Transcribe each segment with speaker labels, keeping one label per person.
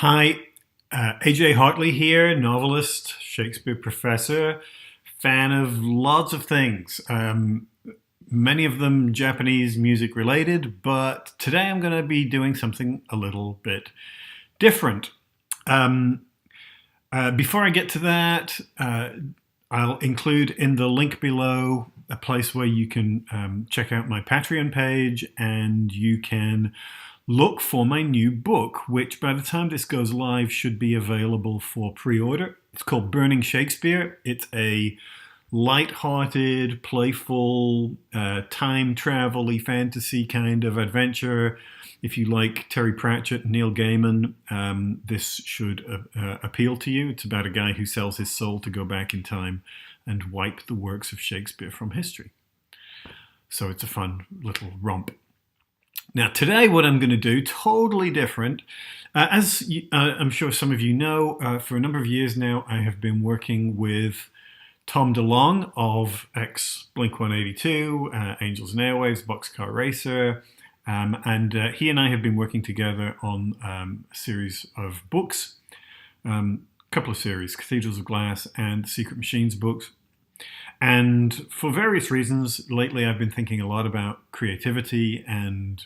Speaker 1: Hi, AJ Hartley here, novelist, Shakespeare professor, fan of lots of things. Many of them Japanese music related, but today I'm going to be doing something a little bit different. Um, Before I get to that, I'll include in the link below a place where you can check out my Patreon page and you can look for my new book, which by the time this goes live should be available for pre order. It's called Burning Shakespeare. It's a light-hearted, playful, time travel-y fantasy kind of adventure. If you like Terry Pratchett and Neil Gaiman, this should appeal to you. It's about a guy who sells his soul to go back in time and wipe the works of Shakespeare from history. So it's a fun little romp. Now, today, what I'm going to do, totally different. I'm sure some of you know, for a number of years now, I have been working with Tom DeLonge of ex Blink 182, Angels and Airwaves, Boxcar Racer. And he and I have been working together on a series of books, a couple of series, Cathedrals of Glass and Secret Machines books. And for various reasons, lately I've been thinking a lot about creativity and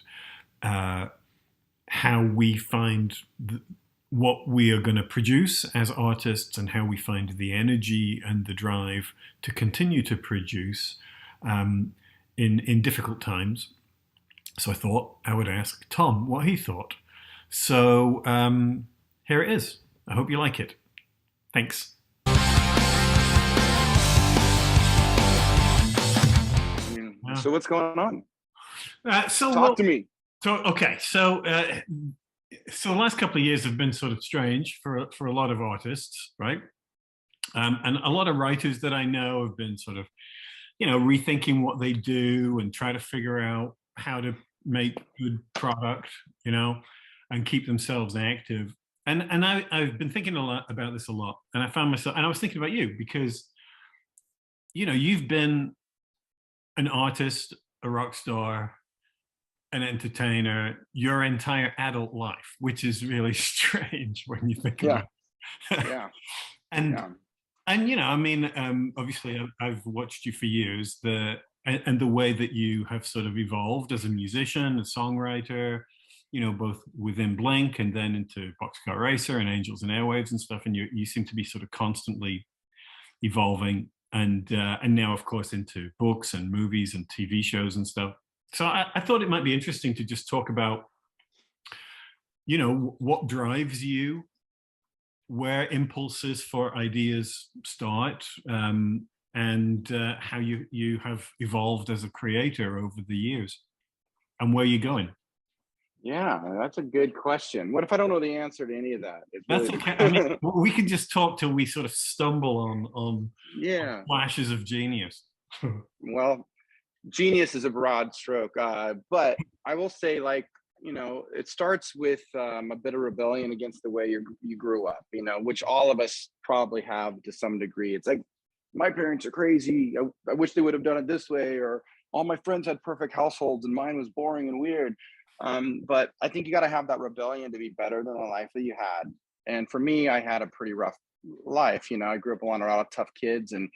Speaker 1: how we find what we are going to produce as artists and how we find the energy and the drive to continue to produce in difficult times. So I thought I would ask Tom what he thought. So here it is. I hope you like it. Thanks.
Speaker 2: So what's going on?
Speaker 1: So
Speaker 2: Talk to me.
Speaker 1: So the last couple of years have been sort of strange for a lot of artists, right? And a lot of writers that I know have been sort of, rethinking what they do and try to figure out how to make good product, and keep themselves active. And I've been thinking a lot about this a lot, and I found myself, and I was thinking about you because, you've been an artist, a rock star, an entertainer your entire adult life, which is really strange when you think
Speaker 2: Yeah.
Speaker 1: about it.
Speaker 2: Yeah.
Speaker 1: and
Speaker 2: Yeah.
Speaker 1: obviously I've watched you for years, and the way that you have sort of evolved as a musician, a songwriter, both within Blink and then into Boxcar Racer and Angels and Airwaves and stuff, and you seem to be sort of constantly evolving, and now of course into books and movies and TV shows and stuff. So I thought it might be interesting to just talk about, what drives you, where impulses for ideas start, and how you have evolved as a creator over the years, and where you're going.
Speaker 2: Yeah, that's a good question. What if I don't know the answer to any of that? It's
Speaker 1: That's
Speaker 2: really
Speaker 1: okay. I mean, we can just talk till we sort of stumble on
Speaker 2: yeah.
Speaker 1: flashes of genius.
Speaker 2: Well, genius is a broad stroke, but I will say, it starts with a bit of rebellion against the way you grew up, which all of us probably have to some degree. It's like, my parents are crazy. I wish they would have done it this way, or all my friends had perfect households and mine was boring and weird. But I think you got to have that rebellion to be better than the life that you had. And for me, I had a pretty rough life. I grew up around a lot of tough kids, and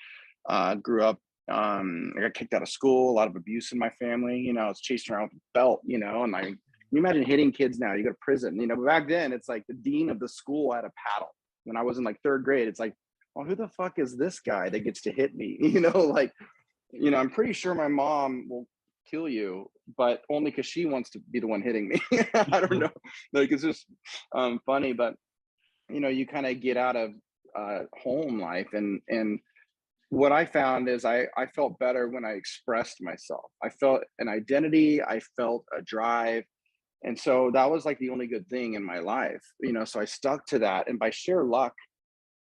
Speaker 2: grew up. I got kicked out of school, a lot of abuse in my family. I was chasing around with a belt, and can you imagine hitting kids now? You go to prison, but back then it's like the dean of the school had a paddle. When I was in like third grade, it's like, well, who the fuck is this guy that gets to hit me? I'm pretty sure my mom will kill you, but only because she wants to be the one hitting me. I don't know. It's just funny, but you kind of get out of home life, and what I found is I felt better when I expressed myself. I felt an identity, I felt a drive. And so that was like the only good thing in my life, so I stuck to that. And by sheer luck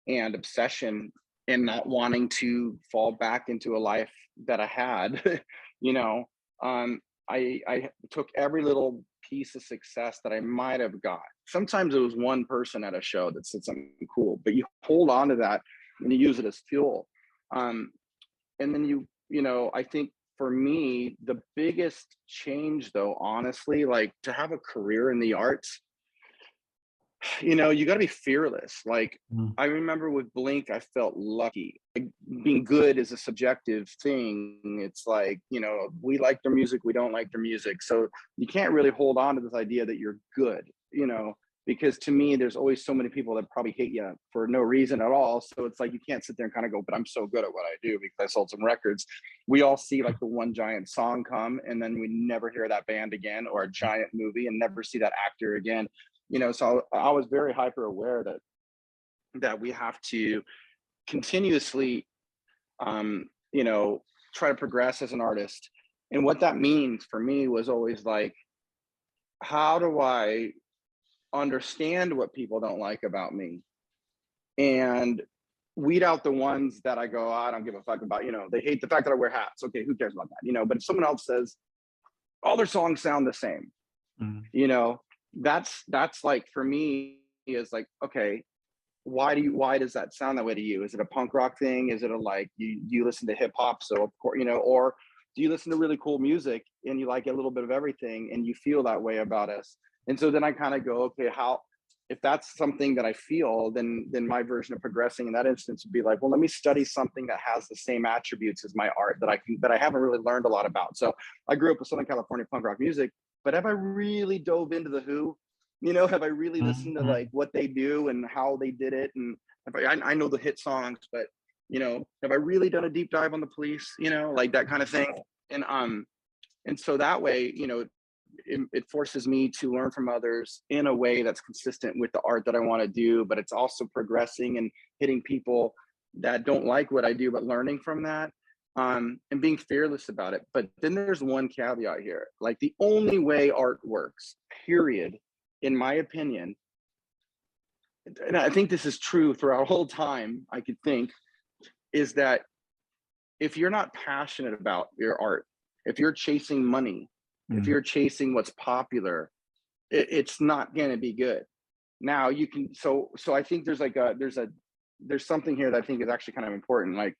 Speaker 2: and obsession and not wanting to fall back into a life that I had, you know, I took every little piece of success that I might have got. Sometimes it was one person at a show that said something cool, but you hold on to that and you use it as fuel. And then I think for me, the biggest change though, honestly, like to have a career in the arts, You know, you got to be fearless. Like,
Speaker 1: Mm.
Speaker 2: I remember with Blink, I felt lucky. Like, being good is a subjective thing. It's like, you know, we like their music, we don't like their music. So you can't really hold on to this idea that you're good, you know, because to me, there's always so many people that probably hate you for no reason at all. So it's like, you can't sit there and kind of go, but I'm so good at what I do because I sold some records. We all see like the one giant song come, and then we never hear that band again, or a giant movie and never see that actor again. You know, so I was very hyper aware that we have to continuously, you know, try to progress as an artist. And what that means for me was always like, how do I understand what people don't like about me and weed out the ones that I go, oh, I don't give a fuck about, you know, they hate the fact that I wear hats. Okay, who cares about that? You know, but if someone else says all their songs sound the same,
Speaker 1: Mm.
Speaker 2: you know, that's like, for me, is like, okay, why does that sound that way to you? Is it a punk rock thing? Is it a, like, you listen to hip hop, so of course, you know, or do you listen to really cool music and you like a little bit of everything and you feel that way about us? And so then I kind of go, okay, how, if that's something that I feel, then my version of progressing in that instance would be like, well, let me study something that has the same attributes as my art that I haven't really learned a lot about. So I grew up with Southern California punk rock music, but have I really dove into the Who? You know, have I really listened to like
Speaker 1: Mhm.
Speaker 2: what they do and how they did it? And if I know the hit songs, but you know, have I really done a deep dive on the Police? You know, like that kind of thing. And so that way, you know, it forces me to learn from others in a way that's consistent with the art that I want to do, but it's also progressing and hitting people that don't like what I do, but learning from that, and being fearless about it. But then there's one caveat here. Like, the only way art works, period, in my opinion, and I think this is true throughout whole time, I could think, is that if you're not passionate about your art, if you're chasing money, if
Speaker 1: Mm.
Speaker 2: you're chasing what's popular, it's not going to be good. Now you can, so I think there's like there's something here that I think is actually kind of important. Like,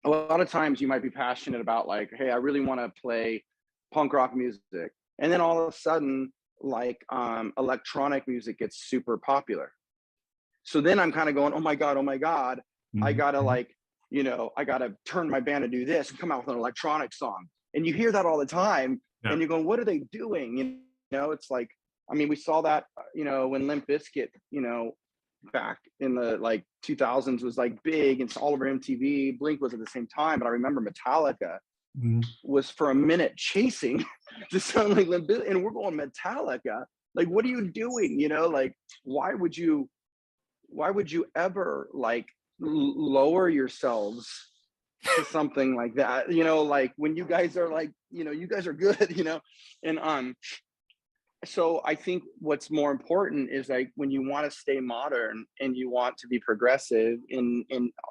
Speaker 2: a lot of times you might be passionate about, like, hey, I really want to play punk rock music, and then all of a sudden, like, electronic music gets super popular. So then I'm kind of going, oh my god, I
Speaker 1: Mhm.
Speaker 2: gotta,
Speaker 1: Mhm.
Speaker 2: like, you know, I gotta turn my band to do this and come out with an electronic song. And you hear that all the time,
Speaker 1: Yeah.
Speaker 2: and you're going, what are they doing? You know, it's like, I mean, we saw that, you know, when Limp Bizkit, you know, back in the like 2000s was like big, and it's all over MTV. Blink was at the same time, but I remember Metallica
Speaker 1: Mhm.
Speaker 2: was for a minute chasing to sound like Limp Bizkit, and we're going, Metallica. Like, what are you doing? You know, like, why would you ever, like, lower yourselves to something like that, you know, like, when you guys are like, you know, you guys are good, you know. And so I think what's more important is, like, when you want to stay modern and you want to be progressive and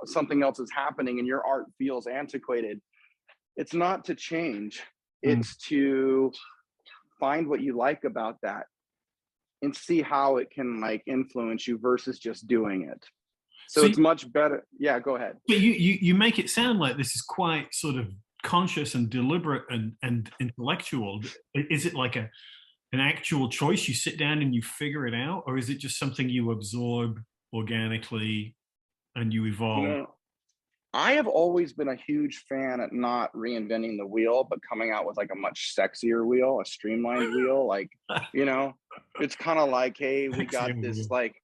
Speaker 2: something else is happening and your art feels antiquated, it's not to change,
Speaker 1: Mm.
Speaker 2: it's to find what you like about that and see how it can, like, influence you versus just doing it. So
Speaker 1: So,
Speaker 2: it's much better. Yeah, go ahead.
Speaker 1: but you make it sound like this is quite sort of conscious and deliberate and intellectual. Is it like an actual choice? You sit down and you figure it out, or is it just something you absorb organically and you evolve?
Speaker 2: No, I have always been a huge fan at not reinventing the wheel, but coming out with like a much sexier wheel, a streamlined wheel. Like, you know, it's kind of like, hey, we got
Speaker 1: Axiom
Speaker 2: this,
Speaker 1: wheel.
Speaker 2: like,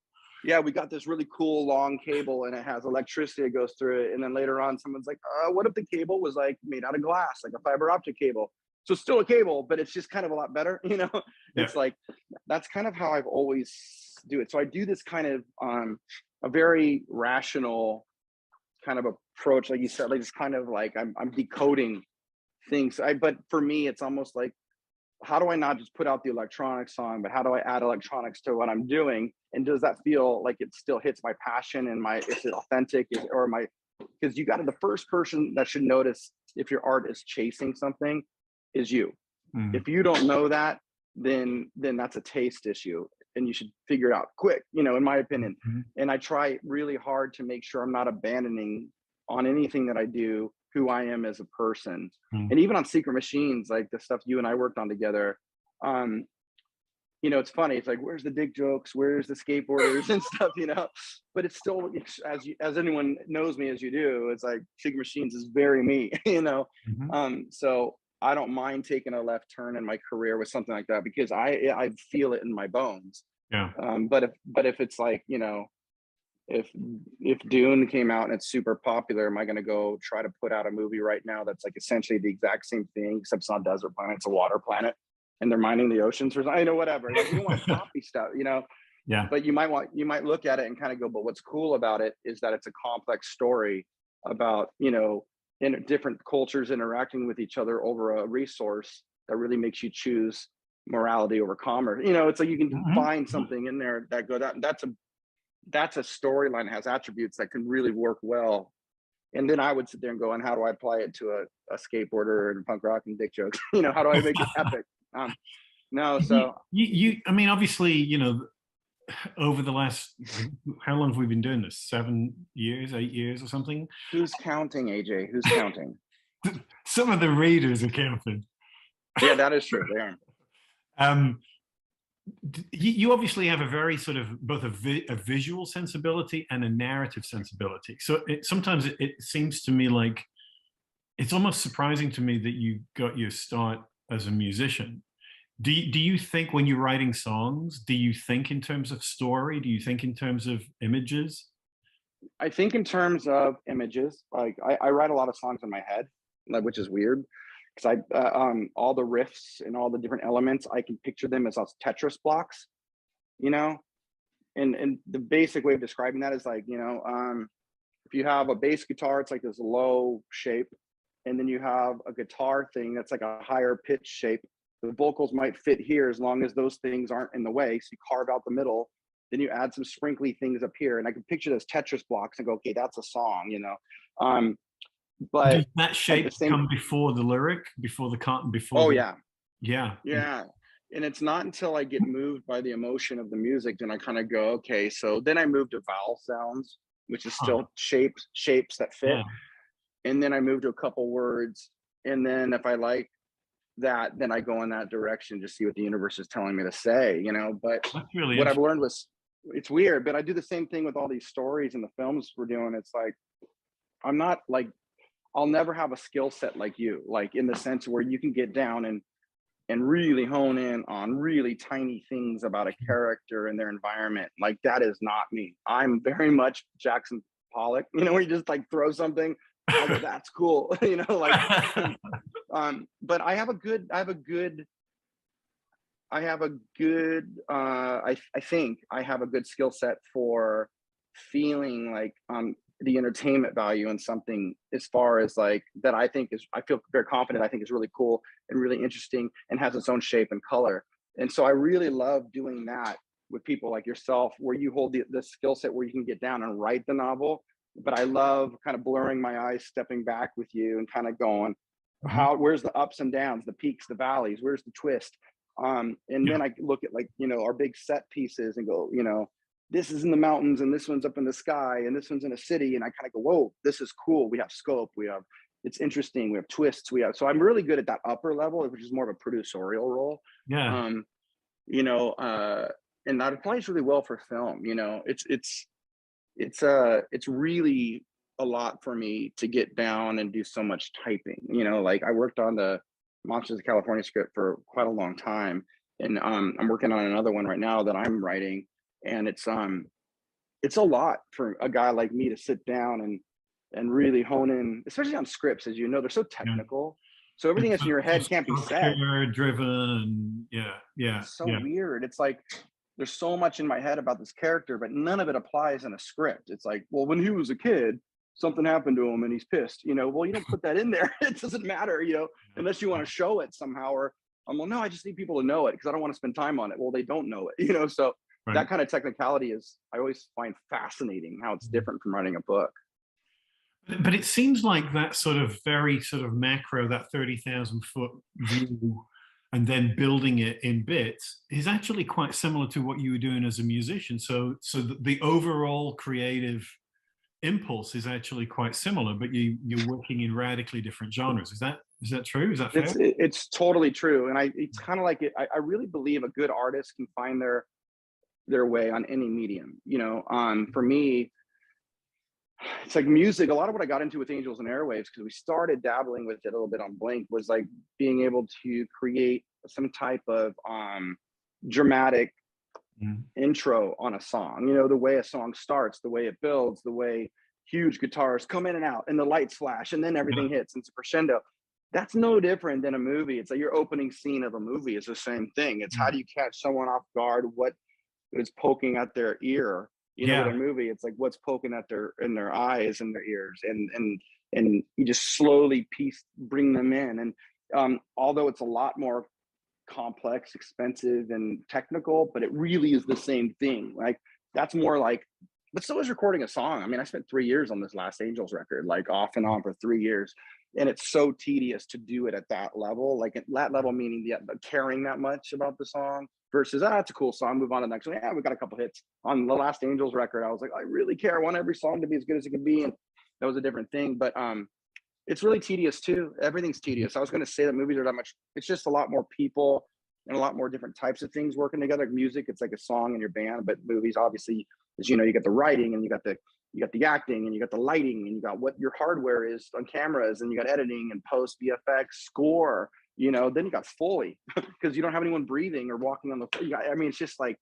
Speaker 2: yeah, we got this really cool long cable and it has electricity that goes through it. And then later on, someone's like, what if the cable was like made out of glass, like a fiber optic cable? So it's still a cable, but it's just kind of a lot better, you know?
Speaker 1: Yeah.
Speaker 2: It's like, that's kind of how I've always do it. So I do this kind of a very rational kind of approach, like you said, like, it's kind of like I'm decoding things. But for me, it's almost like, how do I not just put out the electronic song, but how do I add electronics to what I'm doing? And does that feel like it still hits my passion and my, is it authentic? Or my, because you got to, the first person that should notice if your art is chasing something is you.
Speaker 1: Mm.
Speaker 2: If you don't know that, then that's a taste issue and you should figure it out quick, you know, in my opinion.
Speaker 1: Mhm.
Speaker 2: And I try really hard to make sure I'm not abandoning on anything that I do who I am as a person.
Speaker 1: Mm.
Speaker 2: And even on Secret Machines, like the stuff you and I worked on together, um you know, it's funny. It's like, where's the dick jokes? Where's the skateboarders and stuff, you know? But it's still, as anyone knows me as you do, it's like Sugar Machines is very me, you know?
Speaker 1: Hmm.
Speaker 2: So I don't mind taking a left turn in my career with something like that because I feel it in my bones.
Speaker 1: Yeah.
Speaker 2: But if it's like, you know, if if Dune came out and it's super popular, am I going to go try to put out a movie right now that's like essentially the exact same thing except it's not a desert planet, it's a water planet, and they're mining the oceans or something, you know, whatever. Like you don't want to copy stuff, you know,
Speaker 1: Yeah.
Speaker 2: but you might look at it and kind of go, but what's cool about it is that it's a complex story about, you know, in different cultures interacting with each other over a resource that really makes you choose morality over commerce. You know, it's like you can
Speaker 1: Mhm.
Speaker 2: find something in there that go that that's a storyline that has attributes that can really work well. And then I would sit there and go, and how do I apply it to a skateboarder and punk rock and dick jokes? You know, how do I make it epic? No, so
Speaker 1: I mean, obviously, you know, over the last, how long have we been doing this? 7 years, 8 years or something?
Speaker 2: who's counting, AJ? Who's counting?
Speaker 1: Some of the readers are counting.
Speaker 2: Yeah, that is true. They are.
Speaker 1: Um, you obviously have a very sort of both a visual sensibility and a narrative sensibility. So sometimes it seems to me like it's almost surprising to me that you got your start as a musician. Do you think when you're writing songs, do you think in terms of story? Do you think in terms of images?
Speaker 2: I think in terms of images, like I write a lot of songs in my head, like, which is weird because all the riffs and all the different elements, I can picture them as Tetris blocks, you know. And the basic way of describing that is like, you know, if you have a bass guitar, it's like this low shape, and then you have a guitar thing that's like a higher pitch shape. The vocals might fit here as long as those things aren't in the way. So you carve out the middle, then you add some sprinkly things up here, and I can picture those Tetris blocks and go, okay, that's a song, you know. Um,
Speaker 1: Does
Speaker 2: but
Speaker 1: that
Speaker 2: at the
Speaker 1: shape
Speaker 2: same,
Speaker 1: come before the lyric, before the before
Speaker 2: oh
Speaker 1: the
Speaker 2: yeah,
Speaker 1: yeah, yeah.
Speaker 2: yeah. And it's not until I get moved by the emotion of the music, then I kind of go, okay. So then I move to vowel sounds, which is
Speaker 1: Huh,
Speaker 2: still shapes that fit.
Speaker 1: yeah,
Speaker 2: And then I move to a couple words. And then if I like that, then I go in that direction to see what the universe is telling me to say, you know. But
Speaker 1: that's really
Speaker 2: what I've
Speaker 1: interesting.
Speaker 2: learned was it's weird, but I do the same thing with all these stories and the films we're doing. It's like I'm not like I'll never have a skill set like you, like in the sense where you can get down and really hone in on really tiny things about a character and their environment. Like that is not me. I'm very much Jackson Pollock, you know, where you just like throw something, I go, that's cool, you know, like but I think I have a good skill set for feeling like the entertainment value in something as far as like that I feel very confident I think is really cool and really interesting and has its own shape and color. And so I really love doing that with people like yourself where you hold the skill set where you can get down and write the novel. But I love kind of blurring my eyes, stepping back with you and kind of going,
Speaker 1: Mhm.
Speaker 2: where's the ups and downs, the peaks, the valleys, where's the twist? And
Speaker 1: Yeah.
Speaker 2: then I look at like, you know, our big set pieces and go, you know, this is in the mountains and this one's up in the sky and this one's in a city. And I kind of go, whoa, this is cool. We have scope. It's interesting. We have twists. So I'm really good at that upper level, which is more of a producerial role.
Speaker 1: Yeah.
Speaker 2: Um, you know, and that applies really well for film. You know, it's really a lot for me to get down and do so much typing. You know, like I worked on the Monsters of California script for quite a long time, and I'm working on another one right now that I'm writing, and it's a lot for a guy like me to sit down and really hone in, especially on scripts. As you know, they're so
Speaker 1: Yeah.
Speaker 2: technical, so everything
Speaker 1: And
Speaker 2: that's in your
Speaker 1: so
Speaker 2: head can't be said.
Speaker 1: structure driven and yeah, yeah,
Speaker 2: It's so
Speaker 1: yeah.
Speaker 2: weird. It's like there's so much in my head about this character, but none of it applies in a script. It's like, well, when he was a kid, something happened to him and he's pissed. You know, well, you don't put that in there. It doesn't matter, you know, unless you want to show it somehow. Or well, no, I just need people to know it because I don't want to spend time on it. Well, they don't know it, you know. So
Speaker 1: Right.
Speaker 2: that kind of technicality is I always find fascinating how it's different from writing a book.
Speaker 1: But it seems like that sort of very sort of macro, that 30,000 foot view, and then building it in bits is actually quite similar to what you were doing as a musician. So the overall creative impulse is actually quite similar, but you're working in radically different genres. Is that true? Is that fair?
Speaker 2: It's totally true, and it's kind of like I really believe a good artist can find their way on any medium. For me, it's like music. A lot of what I got into with Angels and Airwaves, because we started dabbling with it a little bit on Blink, was like being able to create some type of dramatic intro on a song. The way a song starts, the way it builds, the way huge guitars come in and out and the lights flash and then everything hits and it's a crescendo. That's no different than a movie. It's like your opening scene of a movie is the same thing. It's how do you catch someone off guard, what is poking at their ear. With a movie, it's like what's poking at in their eyes and their ears, and you just slowly bring them in. And although it's a lot more complex, expensive, and technical, but it really is the same thing. Like that's more like, but so is recording a song. I mean, I spent 3 years on this last Angels record, like off and on for 3 years, and it's so tedious to do it at that level. Like at that level, meaning the caring that much about the song. Versus, it's a cool song, move on to the next one. Yeah, we got a couple hits. On the last Angels record, I was like, I really care. I want every song to be as good as it can be. And that was a different thing. But it's really tedious too. Everything's tedious. I was going to say that movies are that much. It's just a lot more people and a lot more different types of things working together. Like music, it's like a song in your band. But movies, obviously, as you got the writing and you got the acting and you got the lighting and you got what your hardware is on cameras and you got editing and post, VFX, score. Then you got Foley because you don't have anyone breathing or walking on the floor. It's just like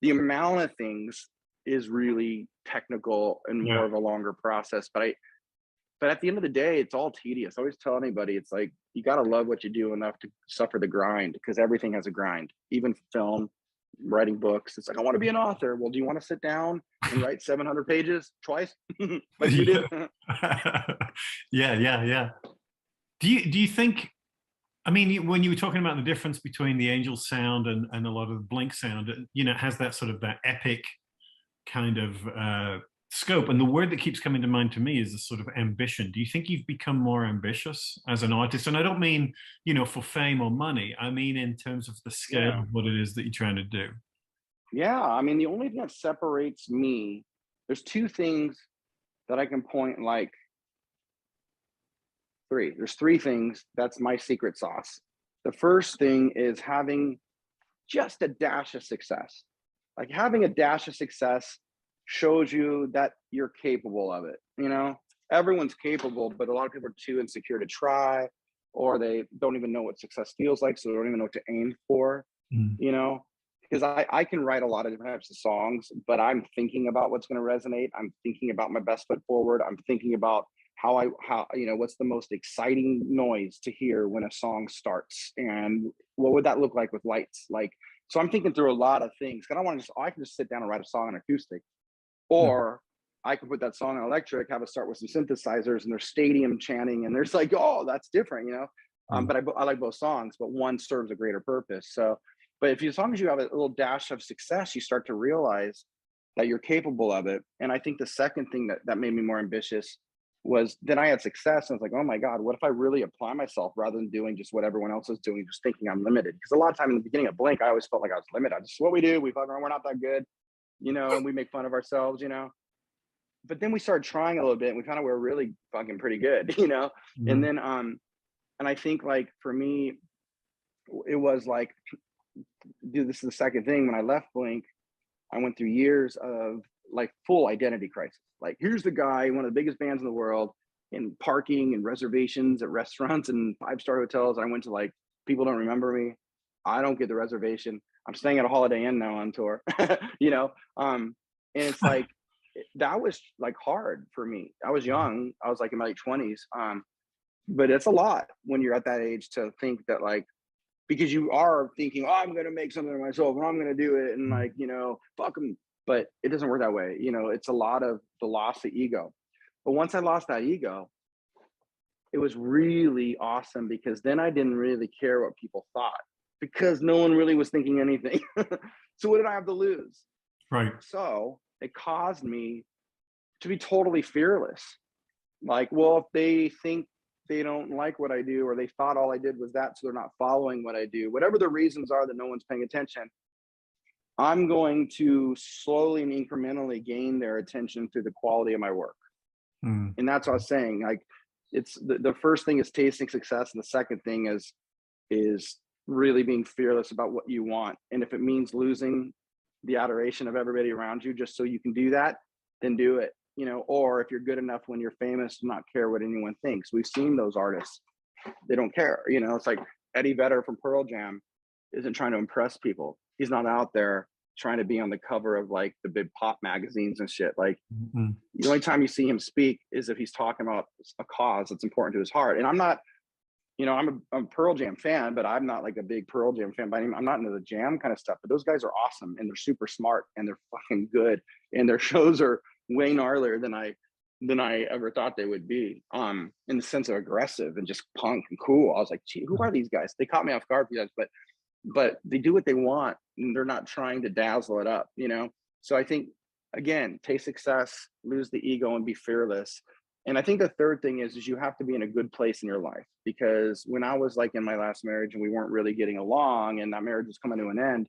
Speaker 2: the amount of things is really technical and more of a longer process. But at the end of the day, it's all tedious. I always tell anybody, it's like, you got to love what you do enough to suffer the grind, because everything has a grind, even film, writing books. It's like, I want to be an author. Well, do you want to sit down and write 700 pages twice? Like we did.
Speaker 1: Yeah. Do you think, when you were talking about the difference between the Angels sound and a lot of the Blink sound, it has that sort of that epic kind of scope. And the word that keeps coming to mind to me is a sort of ambition. Do you think you've become more ambitious as an artist? And I don't mean, for fame or money. I mean, in terms of the scale of what it is that you're trying to do.
Speaker 2: Yeah. The only thing that separates me, there's two things that I can point like, there's three things. That's my secret sauce. The first thing is having just a dash of success. Like having a dash of success shows you that you're capable of it. Everyone's capable, but a lot of people are too insecure to try, or they don't even know what success feels like, so they don't even know what to aim for. Because I can write a lot of different types of songs, but I'm thinking about what's going to resonate. I'm thinking about my best foot forward. I'm thinking about how what's the most exciting noise to hear when a song starts, and what would that look like with lights? So I'm thinking through a lot of things. I can just sit down and write a song on acoustic, or I can put that song on electric, have it start with some synthesizers and there's stadium chanting, and there's like, oh, that's different, But I like both songs, but one serves a greater purpose. So, but as long as you have a little dash of success, you start to realize that you're capable of it. And I think the second thing that made me more ambitious was then I had success, and I was like, oh my God, what if I really apply myself rather than doing just what everyone else is doing, just thinking I'm limited? Because a lot of time in the beginning of Blink, I always felt like I was limited. This is what we do. We're not that good, and we make fun of ourselves, But then we started trying a little bit, and we found out we were really fucking pretty good, And then, and I think like for me, it was like, dude, this is the second thing. When I left Blink, I went through years of like full identity crisis. Like, here's the guy, one of the biggest bands in the world, in parking and reservations at restaurants and 5-star hotels. I went to like, people don't remember me. I don't get the reservation. I'm staying at a Holiday Inn now on tour, and it's like, that was like hard for me. I was young. I was like in my late 20s. But it's a lot when you're at that age to think that, like, because you are thinking, oh, I'm going to make something of myself and I'm going to do it. And like, fuck them. But it doesn't work that way. It's a lot of the loss of ego. But once I lost that ego, it was really awesome, because then I didn't really care what people thought, because no one really was thinking anything. So what did I have to lose?
Speaker 1: Right.
Speaker 2: So it caused me to be totally fearless. Like, well, if they think they don't like what I do, or they thought all I did was that, so they're not following what I do, whatever the reasons are that no one's paying attention, I'm going to slowly and incrementally gain their attention through the quality of my work.
Speaker 1: Mm.
Speaker 2: And that's what I was saying. Like, it's the first thing is tasting success, and the second thing is really being fearless about what you want. And if it means losing the adoration of everybody around you just so you can do that, then do it. You know, or if you're good enough when you're famous to not care what anyone thinks. We've seen those artists. They don't care. You know, it's like Eddie Vedder from Pearl Jam isn't trying to impress people. He's not out there trying to be on the cover of like the big pop magazines and shit. Like,
Speaker 1: Mm.
Speaker 2: the only time you see him speak is if he's talking about a cause that's important to his heart. And I'm not, you know, I'm a Pearl Jam fan, but I'm not like a big Pearl Jam fan by any means. I'm not into the jam kind of stuff, but those guys are awesome and they're super smart and they're fucking good. And their shows are way gnarlier than I ever thought they would be. In the sense of aggressive and just punk and cool. I was like, gee, who are these guys? They caught me off guard for you guys, but they do what they want and they're not trying to dazzle it up, you know? So I think, again, taste success, lose the ego, and be fearless. And I think the third thing is you have to be in a good place in your life, because when I was like in my last marriage and we weren't really getting along and that marriage was coming to an end,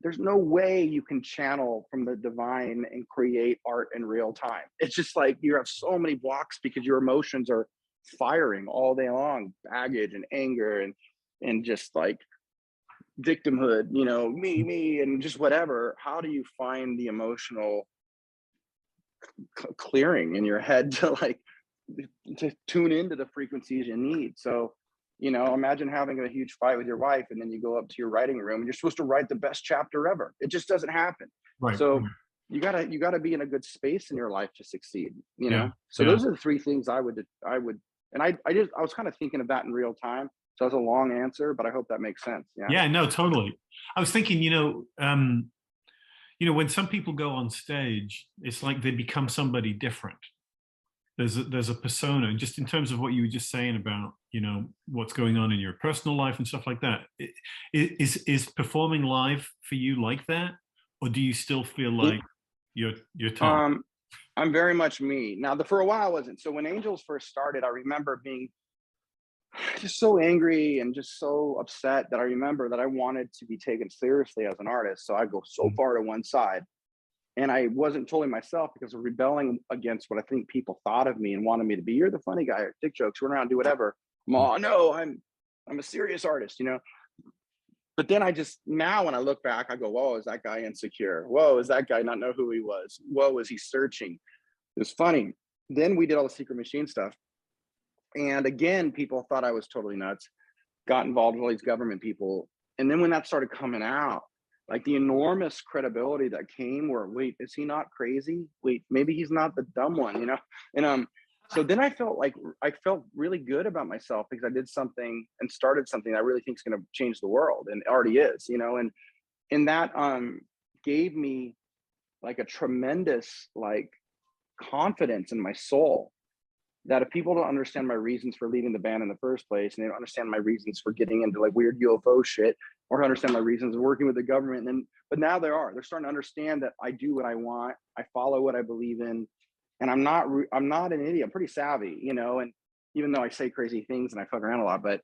Speaker 2: there's no way you can channel from the divine and create art in real time. It's just like you have so many blocks because your emotions are firing all day long, baggage and anger and just like victimhood, you know, me, and just whatever. How do you find the emotional clearing in your head to like to tune into the frequencies you need? So, you know, imagine having a huge fight with your wife and then you go up to your writing room and you're supposed to write the best chapter ever. It just doesn't happen.
Speaker 1: Right.
Speaker 2: So you gotta be in a good space in your life to succeed, you
Speaker 1: Yeah.
Speaker 2: know? So
Speaker 1: Yeah.
Speaker 2: those are the three things I would, and I was kind of thinking of that in real time. So that's a long answer, but I hope that makes sense. Yeah.
Speaker 1: Yeah, no, totally. I was thinking, when some people go on stage, it's like they become somebody different. There's a persona, just in terms of what you were just saying about, what's going on in your personal life and stuff like that. Is performing live for you like that, or do you still feel like you're Tom?
Speaker 2: I'm very much me now. For a while I wasn't. So when Angels first started, I remember being just so angry and just so upset that I remember that I wanted to be taken seriously as an artist. So I go so far to one side, and I wasn't totally myself because of rebelling against what I think people thought of me and wanted me to be. You're the funny guy, dick jokes, run around, do whatever. No, I'm a serious artist, you know. But then now when I look back, I go, whoa, is that guy insecure? Whoa, is that guy not know who he was? Whoa, is he searching? It was funny. Then we did all the Secret Machine stuff. And again, people thought I was totally nuts, got involved with all these government people. And then when that started coming out, like the enormous credibility that came where, wait, is he not crazy? Wait, maybe he's not the dumb one, you know? And so then I felt really good about myself because I did something and started something I really think is going to change the world, and it already is, you know? And that gave me like a tremendous like confidence in my soul, that if people don't understand my reasons for leaving the band in the first place, and they don't understand my reasons for getting into like weird UFO shit, or understand my reasons of working with the government, but now they're starting to understand that I do what I want, I follow what I believe in, and I'm not an idiot. I'm pretty savvy, you know. And even though I say crazy things and I fuck around a lot, but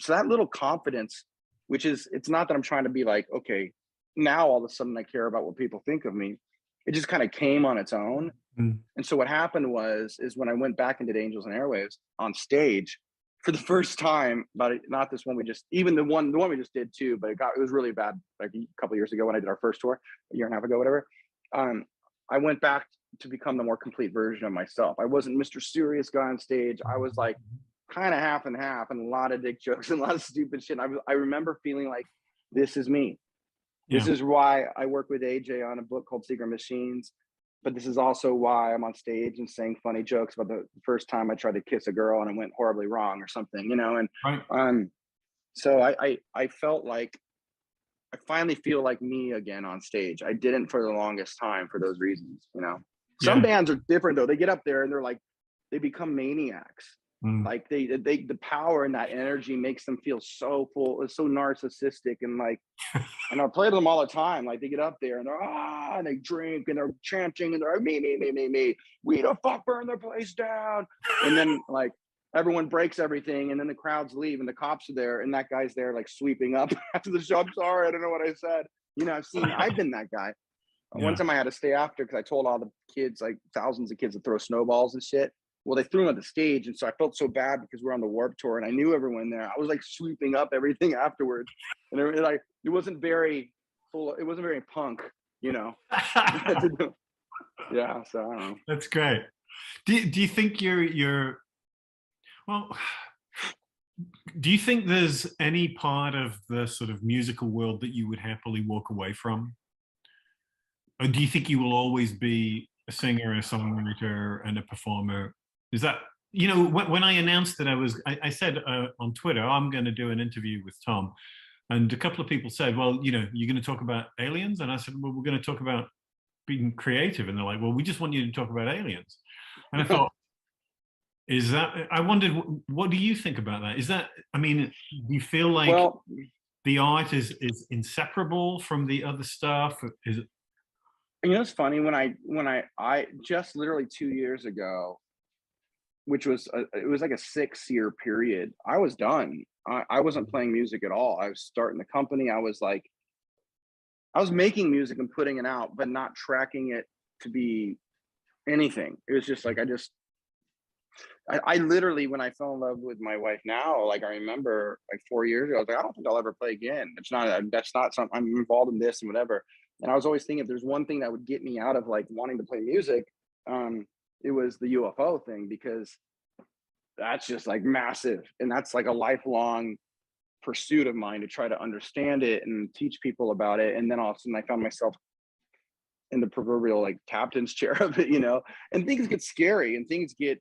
Speaker 2: so that little confidence, which is, it's not that I'm trying to be like, okay, now all of a sudden I care about what people think of me. It just kind of came on its own. And so what happened is when I went back and did Angels and Airwaves on stage for the first time, but not this one even the one we just did too, but it was really bad like a couple of years ago when I did our first tour, a year and a half ago, whatever. I went back to become the more complete version of myself. I wasn't Mr. Serious guy on stage. I was like kind of half and half, and a lot of dick jokes and a lot of stupid shit. I remember feeling like, this is me. This is why I work with AJ on a book called Secret Machines. But this is also why I'm on stage and saying funny jokes about the first time I tried to kiss a girl and it went horribly wrong or something, you know? And so I felt like I finally feel like me again on stage. I didn't for the longest time for those reasons, you know? Some bands are different though. They get up there and they're like, they become maniacs. Like the power and that energy makes them feel so full, it's so narcissistic, and like, and I play to them all the time. Like they get up there and and they drink and they're chanting and they're like, me, we the fuck burn the place down. And then like everyone breaks everything, and then the crowds leave and the cops are there and that guy's there like sweeping up after the show. I'm sorry, I don't know what I said. You know, I've been that guy. One time I had to stay after because I told all the kids, like thousands of kids, to throw snowballs and shit. Well, they threw him at the stage, and so I felt so bad because we're on the Warped Tour, and I knew everyone there. I was like sweeping up everything afterwards, and like it wasn't very full. It wasn't very punk, you know. Yeah, so I don't know.
Speaker 1: That's great. Do you think you're well? Do you think there's any part of the sort of musical world that you would happily walk away from? Or do you think you will always be a singer, a songwriter, and a performer? Is that, you know, when I announced that I said on Twitter, I'm going to do an interview with Tom. And a couple of people said, well, you know, you're going to talk about aliens? And I said, well, we're going to talk about being creative. And they're like, well, we just want you to talk about aliens. And I thought, is that, I wondered, what do you think about that? Is that, I mean, do you feel like
Speaker 2: Well,
Speaker 1: the art is inseparable from the other stuff? Is it?
Speaker 2: you know, it's funny when I just literally 2 years ago, which was it was like a 6 year period. I was done. I wasn't playing music at all. I was starting the company. I was like, I was making music and putting it out, but not tracking it to be anything. It was just like I literally, when I fell in love with my wife now, like I remember like 4 years ago, I was like, I don't think I'll ever play again. That's not something. I'm involved in this and whatever. And I was always thinking if there's one thing that would get me out of like wanting to play music, it was the UFO thing, because that's just like massive, and that's like a lifelong pursuit of mine to try to understand it and teach people about it. And then all of a sudden I found myself in the proverbial like captain's chair of it, you know, and things get scary and things get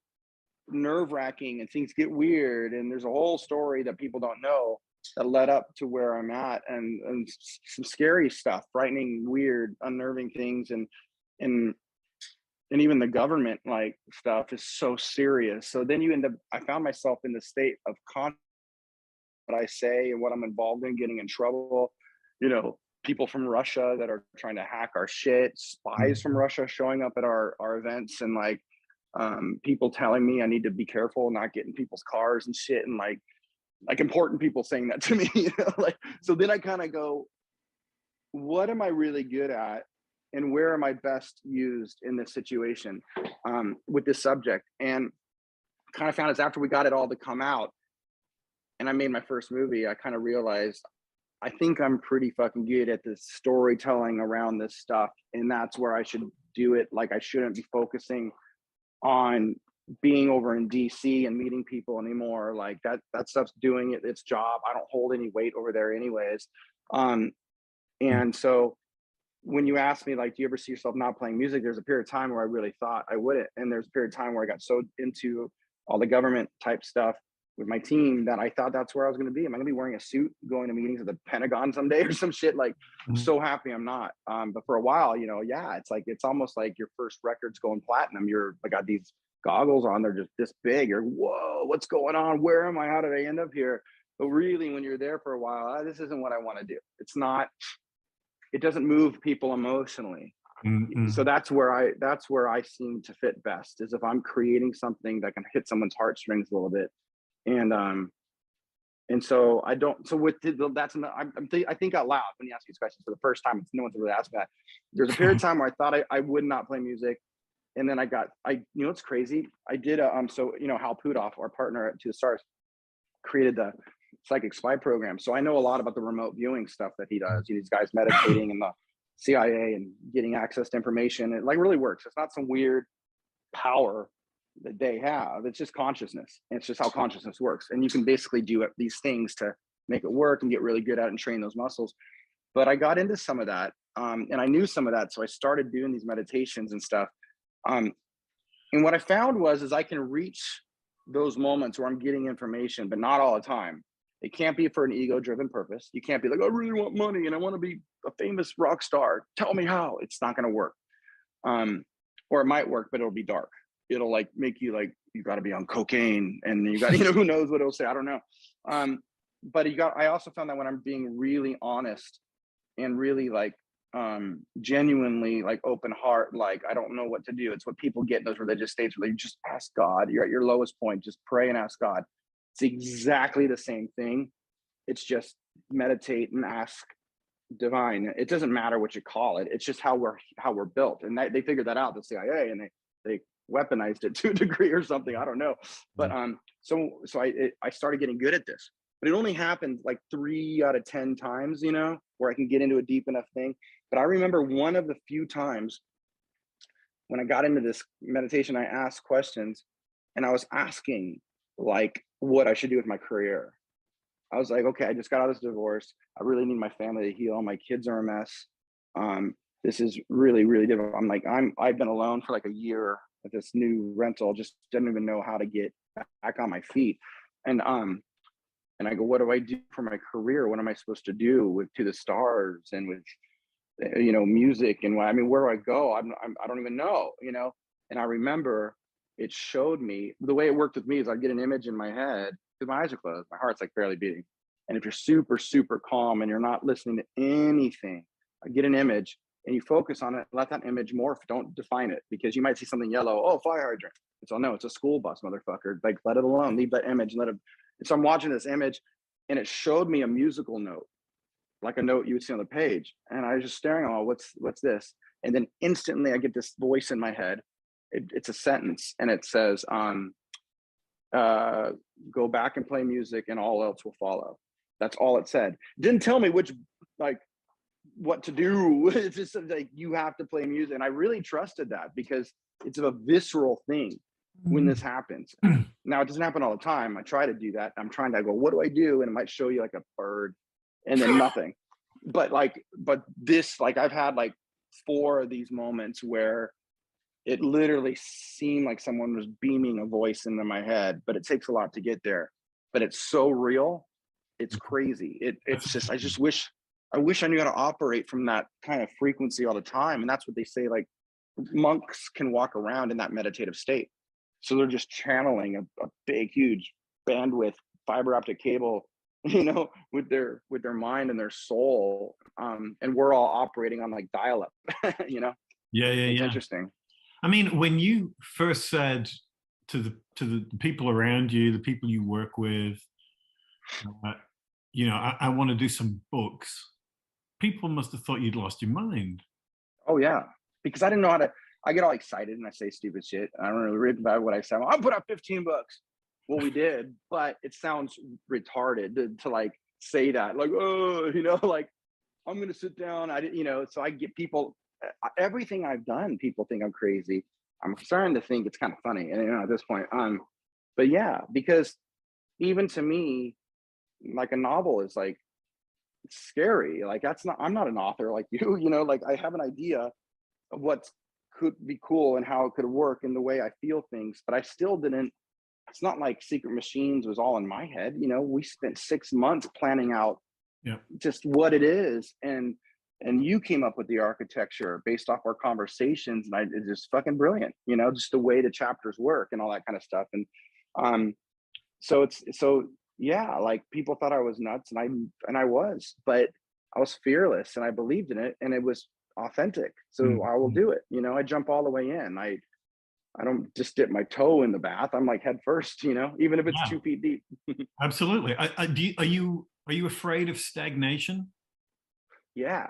Speaker 2: nerve wracking and things get weird. And there's a whole story that people don't know that led up to where I'm at, and some scary stuff, frightening, weird, unnerving things. And even the government like stuff is so serious. So then you end up, I found myself in the state of what I say and what I'm involved in, getting in trouble. You know, people from Russia that are trying to hack our shit, spies from Russia showing up at our events, and like people telling me I need to be careful, not getting people's cars and shit, and like important people saying that to me, you know, like, so then I kind of go, what am I really good at? And where am I best used in this situation with this subject? And kind of found it's after we got it all to come out and I made my first movie, I kind of realized I think I'm pretty fucking good at this storytelling around this stuff. And that's where I should do it. Like I shouldn't be focusing on being over in DC and meeting people anymore. Like that stuff's doing its job. I don't hold any weight over there anyways. And so when you ask me, like, do you ever see yourself not playing music? There's a period of time where I really thought I wouldn't. And there's a period of time where I got so into all the government type stuff with my team that I thought that's where I was going to be. Am I going to be wearing a suit, going to meetings at the Pentagon someday or some shit? Like, I'm so happy I'm not. But for a while, you know, yeah, it's like, it's almost like your first record's going platinum. I got these goggles on, they're just this big. You're, whoa, what's going on? Where am I? How did I end up here? But really, when you're there for a while, this isn't what I want to do. It's not, it doesn't move people emotionally. So that's where I seem to fit best, is if I'm creating something that can hit someone's heartstrings a little bit. And so I don't, so with that's, I think out loud when you ask these questions for the first time. No one's really asked me that. There's a period of time where I thought I would not play music. And then you know, it's crazy. I did so, you know, Hal Pudoff, our partner at To the Stars, created the psychic spy program. So I know a lot about the remote viewing stuff that he does. These guys meditating in the CIA and getting access to information. It like really works. It's not some weird power that they have. It's just consciousness. And it's just how consciousness works. And you can basically do these things to make it work and get really good at it and train those muscles. But I got into some of that, and I knew some of that. So I started doing these meditations and stuff. And what I found is I can reach those moments where I'm getting information, but not all the time. It can't be for an ego-driven purpose. You can't be like, I really want money and I want to be a famous rock star. Tell me how. It's not going to work. Or it might work, but it'll be dark. It'll like make you like, you got to be on cocaine, and you got, you know, who knows what it'll say. I don't know. But I also found that when I'm being really honest and really like genuinely like open heart, like I don't know what to do. It's what people get in those religious states where they just ask God. You're at your lowest point, just pray and ask God. It's exactly the same thing. It's just meditate and ask divine. It doesn't matter what you call it. It's just how we're built. And they figured that out, the CIA, and they weaponized it to a degree or something. I don't know. But I started getting good at this. But it only happened like 3 out of 10 times, you know, where I can get into a deep enough thing. But I remember one of the few times when I got into this meditation, I asked questions, and I was asking like what I should do with my career. I was like, okay, I just got out of this divorce. I really need my family to heal. My kids are a mess. This is really, really difficult. I've been alone for like a year at this new rental, just didn't even know how to get back on my feet. And I go, what do I do for my career? What am I supposed to do with To the Stars and with, you know, music? And I mean, where do I go? I don't even know, you know? And I remember it showed me, the way it worked with me is I'd get an image in my head because my eyes are closed. My heart's like barely beating. And if you're super, super calm and you're not listening to anything, I get an image and you focus on it, let that image morph. Don't define it, because you might see something yellow. Oh, fire hydrant. It's, oh no, it's a school bus, motherfucker. Like, let it alone. Leave that image. Let it. So I'm watching this image and it showed me a musical note, like a note you would see on the page. And I was just staring, oh, what's this? And then instantly I get this voice in my head. It's a sentence and it says, go back and play music and all else will follow. That's all it said. It didn't tell me what to do. It's just like, you have to play music. And I really trusted that because it's a visceral thing when this happens. Now, it doesn't happen all the time. I try to do that. I'm trying to go, what do I do? And it might show you like a bird and then nothing. But this, like, I've had like 4 of these moments where it literally seemed like someone was beaming a voice into my head, but it takes a lot to get there. But it's so real. It's crazy. It's just, I wish I knew how to operate from that kind of frequency all the time. And that's what they say, like, monks can walk around in that meditative state. So they're just channeling a big, huge bandwidth fiber optic cable, you know, with their mind and their soul. And we're all operating on like dial up, you know? It's interesting.
Speaker 1: I mean, when you first said to the people around you, the people you work with, you know, I want to do some books, people must have thought you'd lost your mind.
Speaker 2: Oh yeah, because I didn't know how to. I get all excited and I say stupid shit. I don't really read about what I say. I'll put out 15 books. Well, we did, but it sounds retarded to like say that, like, oh, you know, like, I'm gonna sit down. I didn't, you know. So I get people. Everything I've done, people think I'm crazy. I'm starting to think it's kind of funny, and you know, at this point, but yeah, because even to me, like, a novel is like, it's scary. Like, I'm not an author like you, you know, like, I have an idea of what could be cool and how it could work in the way I feel things, but I still didn't. It's not like Secret Machines was all in my head, you know. We spent 6 months planning out just what it is, and you came up with the architecture based off our conversations, and it's just fucking brilliant, you know, just the way the chapters work and all that kind of stuff. And so yeah, like, people thought I was nuts, and I was, but I was fearless and I believed in it, and it was authentic. So I will do it, you know. I jump all the way in. I don't just dip my toe in the bath. I'm like head first, you know, even if it's 2 feet deep.
Speaker 1: Absolutely. Are you afraid of stagnation?
Speaker 2: Yeah.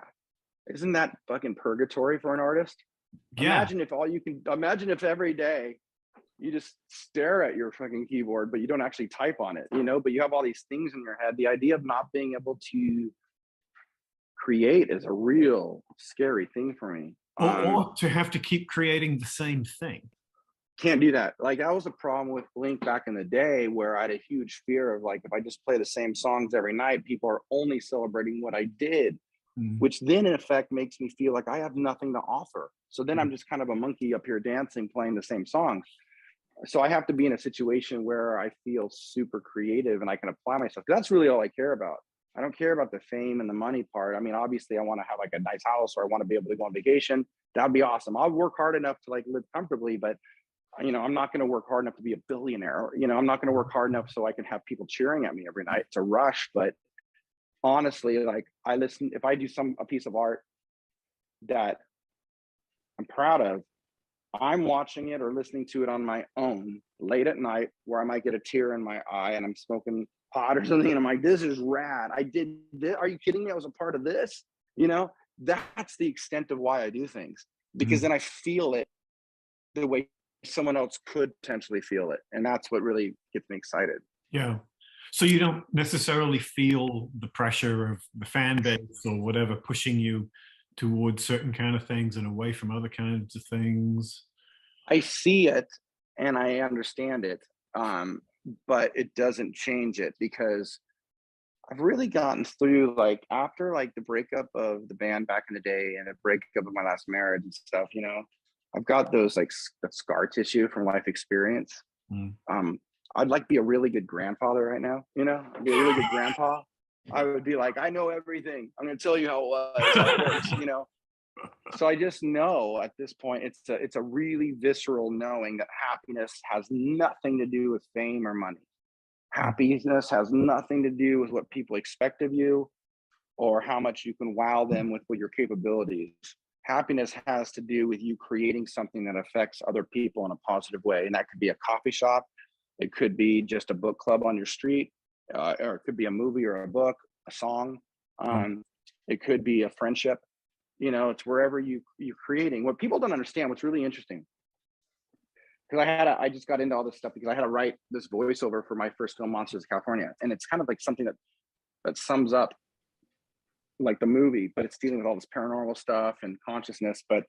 Speaker 2: Isn't that fucking purgatory for an artist?
Speaker 1: Yeah.
Speaker 2: Imagine if every day you just stare at your fucking keyboard, but you don't actually type on it, you know, but you have all these things in your head. The idea of not being able to create is a real scary thing for me.
Speaker 1: Or to have to keep creating the same thing.
Speaker 2: Can't do that. Like, that was a problem with Blink back in the day, where I had a huge fear of, like, if I just play the same songs every night, people are only celebrating what I did, which then in effect makes me feel like I have nothing to offer. So then I'm just kind of a monkey up here dancing, playing the same songs. So I have to be in a situation where I feel super creative and I can apply myself. That's really all I care about. I don't care about the fame and the money part. I mean, obviously I want to have like a nice house, or I want to be able to go on vacation. That'd be awesome. I'll work hard enough to like live comfortably, but you know, I'm not going to work hard enough to be a billionaire. You know, I'm not going to work hard enough so I can have people cheering at me every night. It's a rush. But honestly, like, if I do a piece of art that I'm proud of, I'm watching it or listening to it on my own late at night, where I might get a tear in my eye and I'm smoking pot or something, and I'm like, this is rad. I did this. Are you kidding me? I was a part of this. You know, that's the extent of why I do things, because then I feel it the way someone else could potentially feel it. And that's what really gets me excited.
Speaker 1: Yeah. So you don't necessarily feel the pressure of the fan base or whatever pushing you towards certain kind of things and away from other kinds of things.
Speaker 2: I see it and I understand it, but it doesn't change it because I've really gotten through, like, after like the breakup of the band back in the day and the breakup of my last marriage and stuff, you know, I've got those like that scar tissue from life experience.
Speaker 1: Mm.
Speaker 2: I'd like be a really good grandfather right now, you know, I'd be a really good grandpa. I would be like, I know everything. I'm going to tell you how it was, how it works, you know. So I just know at this point, it's a really visceral knowing that happiness has nothing to do with fame or money. Happiness has nothing to do with what people expect of you or how much you can wow them with what your capabilities. Happiness has to do with you creating something that affects other people in a positive way. And that could be a coffee shop. It could be just a book club on your street, or it could be a movie or a book, a song. It could be a friendship. You know, it's wherever you're creating. What people don't understand, what's really interesting, because I just got into all this stuff because I had to write this voiceover for my first film, Monsters of California, and it's kind of like something that sums up like the movie, but it's dealing with all this paranormal stuff and consciousness. But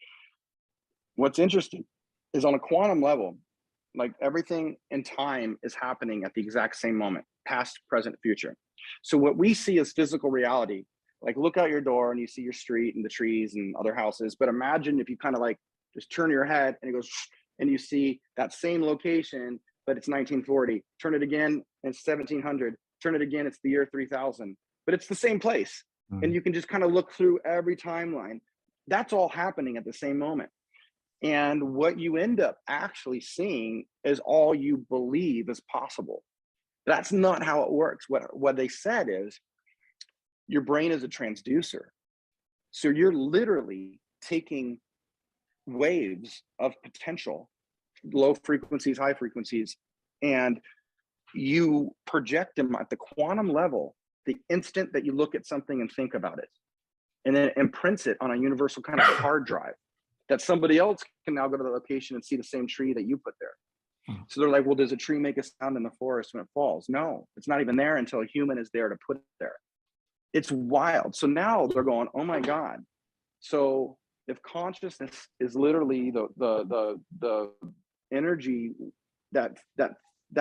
Speaker 2: what's interesting is on a quantum level, like everything in time is happening at the exact same moment, past, present, future. So what we see as physical reality, like look out your door and you see your street and the trees and other houses, but imagine if you kind of like just turn your head and it goes and you see that same location, but it's 1940. Turn it again and it's 1700. Turn it again, it's the year 3000, but it's the same place. And you can just kind of look through every timeline. That's all happening at the same moment. And what you end up actually seeing is all you believe is possible. That's not how it works. What they said is your brain is a transducer. So you're literally taking waves of potential, low frequencies, high frequencies, and you project them at the quantum level the instant that you look at something and think about it. And then it imprints it on a universal kind of hard drive that somebody else can now go to the location and see the same tree that you put there. So they're like, well, does a tree make a sound in the forest when it falls? No, it's not even there until a human is there to put it there. It's wild. So now they're going, oh my God. So if consciousness is literally the energy that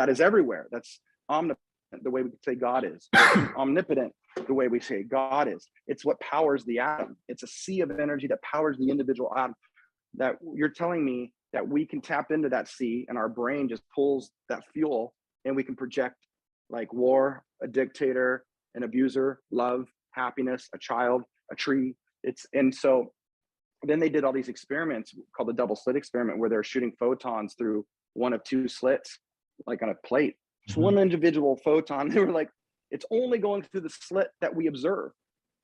Speaker 2: is everywhere, that's omnipotent, the way we could say God is, omnipotent, the way we say God is. It's what powers the atom. It's a sea of energy that powers the individual atom. That you're telling me that we can tap into that sea and our brain just pulls that fuel and we can project like war, a dictator, an abuser, love, happiness, a child, a tree. And so then they did all these experiments called the double slit experiment where they're shooting photons through one of two slits, like on a plate. Just one individual photon. They were like, it's only going through the slit that we observe.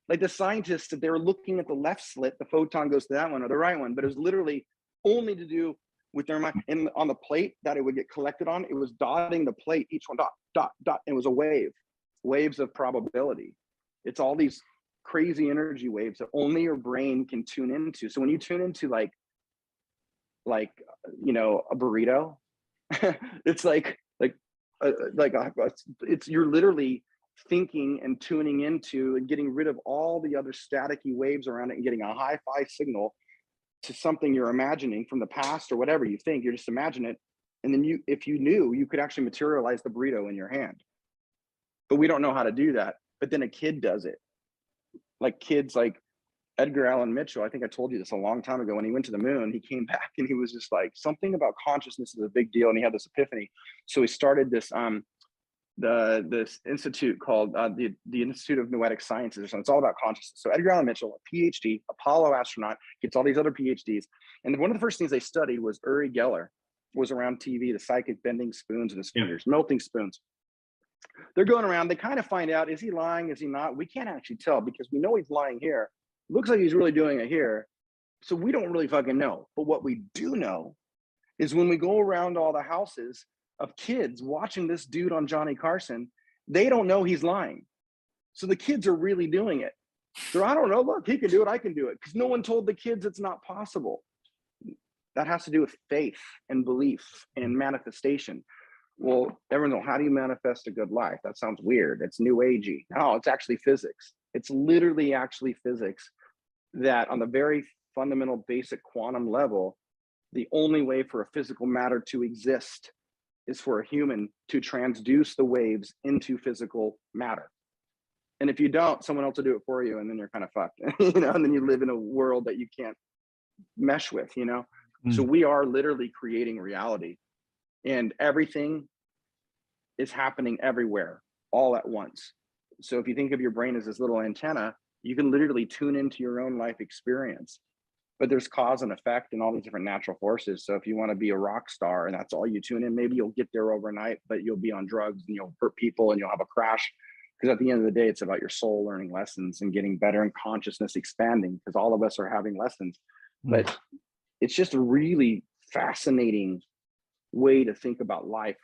Speaker 2: Like the scientists, if they were looking at the left slit, the photon goes to that one or the right one, but it was literally only to do with their mind. And on the plate that it would get collected on, it was dotting the plate, each one dot, dot, dot. And it was a wave, waves of probability. It's all these crazy energy waves that only your brain can tune into. So when you tune into like you know, a burrito, it's it's you're literally thinking and tuning into and getting rid of all the other staticky waves around it and getting a hi-fi signal to something you're imagining from the past or whatever you think. You're just imagine it, and then if you knew, you could actually materialize the burrito in your hand. But we don't know how to do that. But then a kid does it. Like kids like Edgar Allan Mitchell, I think I told you this a long time ago, when he went to the moon, he came back and he was just like, something about consciousness is a big deal. And he had this epiphany. So he started this this institute called the Institute of Noetic Sciences or something. It's all about consciousness. So Edgar Allan Mitchell, a PhD, Apollo astronaut, gets all these other PhDs. And one of the first things they studied was Uri Geller was around TV, the psychic bending spoons in his fingers, melting spoons. They're going around, they kind of find out, is he lying? Is he not? We can't actually tell because we know he's lying here. Looks like he's really doing it here. So we don't really fucking know. But what we do know is when we go around all the houses of kids watching this dude on Johnny Carson, they don't know he's lying. So the kids are really doing it. So I don't know, look, he can do it, I can do it. Because no one told the kids it's not possible. that has to do with faith and belief and manifestation. Well, everyone knows, how do you manifest a good life? That sounds weird. It's new agey. No, it's actually physics. It's literally actually physics, that on the very fundamental basic quantum level, the only way for a physical matter to exist is for a human to transduce the waves into physical matter. And if you don't, someone else will do it for you, and then you're kind of fucked, you know, and then you live in a world that you can't mesh with, you know? So we are literally creating reality, and everything is happening everywhere all at once. So if you think of your brain as this little antenna, you can literally tune into your own life experience. But there's cause and effect and all these different natural forces. So if you want to be a rock star and that's all you tune in, maybe you'll get there overnight, but you'll be on drugs and you'll hurt people and you'll have a crash. Because at the end of the day, it's about your soul learning lessons and getting better and consciousness expanding, because all of us are having lessons. But it's just a really fascinating way to think about life.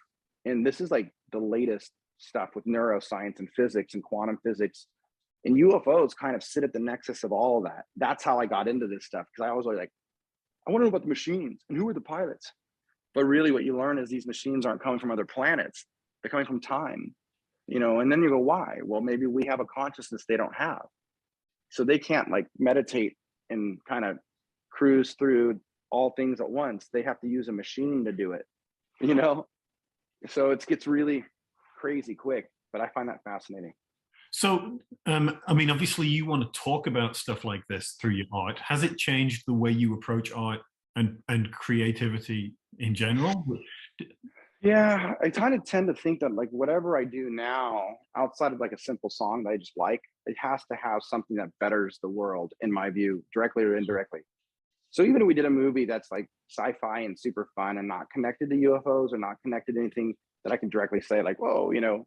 Speaker 2: And this is like the latest stuff with neuroscience and physics and quantum physics. And UFOs kind of sit at the nexus of all of that. That's how I got into this stuff, because I was like, I want to know about the machines and who are the pilots. But really what you learn is these machines aren't coming from other planets. They're coming from time, you know, and then you go, why? Well, maybe we have a consciousness they don't have. So they can't like meditate and kind of cruise through all things at once. They have to use a machine to do it, you know? So it gets really crazy quick, but I find that fascinating.
Speaker 1: So, I mean, obviously you want to talk about stuff like this through your art. Has it changed the way you approach art and creativity in general?
Speaker 2: Yeah, I kind of tend to think that like whatever I do now, outside of like a simple song that I just like, it has to have something that betters the world, in my view, directly or indirectly. So even if we did a movie that's like sci-fi and super fun and not connected to UFOs or not connected to anything that I can directly say like, whoa, you know,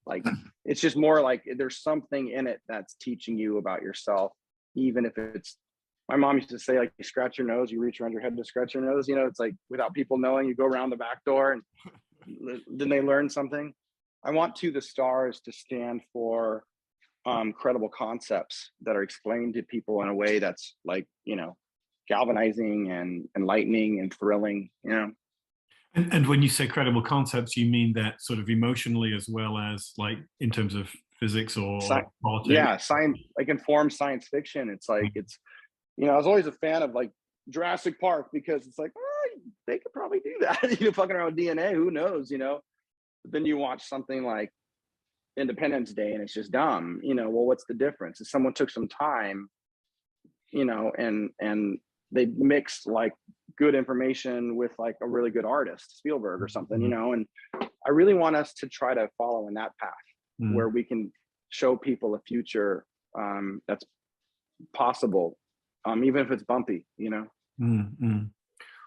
Speaker 2: like it's just more like there's something in it that's teaching you about yourself, even if it's, my mom used to say, like, you scratch your nose, you reach around your head to scratch your nose, you know, it's like without people knowing, you go around the back door and then they learn something. I want the stars to stand for credible concepts that are explained to people in a way that's like, you know, galvanizing and enlightening and thrilling, you know.
Speaker 1: And when you say credible concepts, you mean that sort of emotionally as well as like in terms of physics or politics?
Speaker 2: Yeah, science, like informed science fiction. It's like, it's, you know, I was always a fan of like Jurassic Park, because it's like, oh, they could probably do that. You know, fucking around with DNA, who knows, you know? But then you watch something like Independence Day and it's just dumb, you know. Well, what's the difference? If someone took some time, you know, and they mixed like good information with like a really good artist, Spielberg or something, you know. And I really want us to try to follow in that path where we can show people a future that's possible, even if it's bumpy, you know.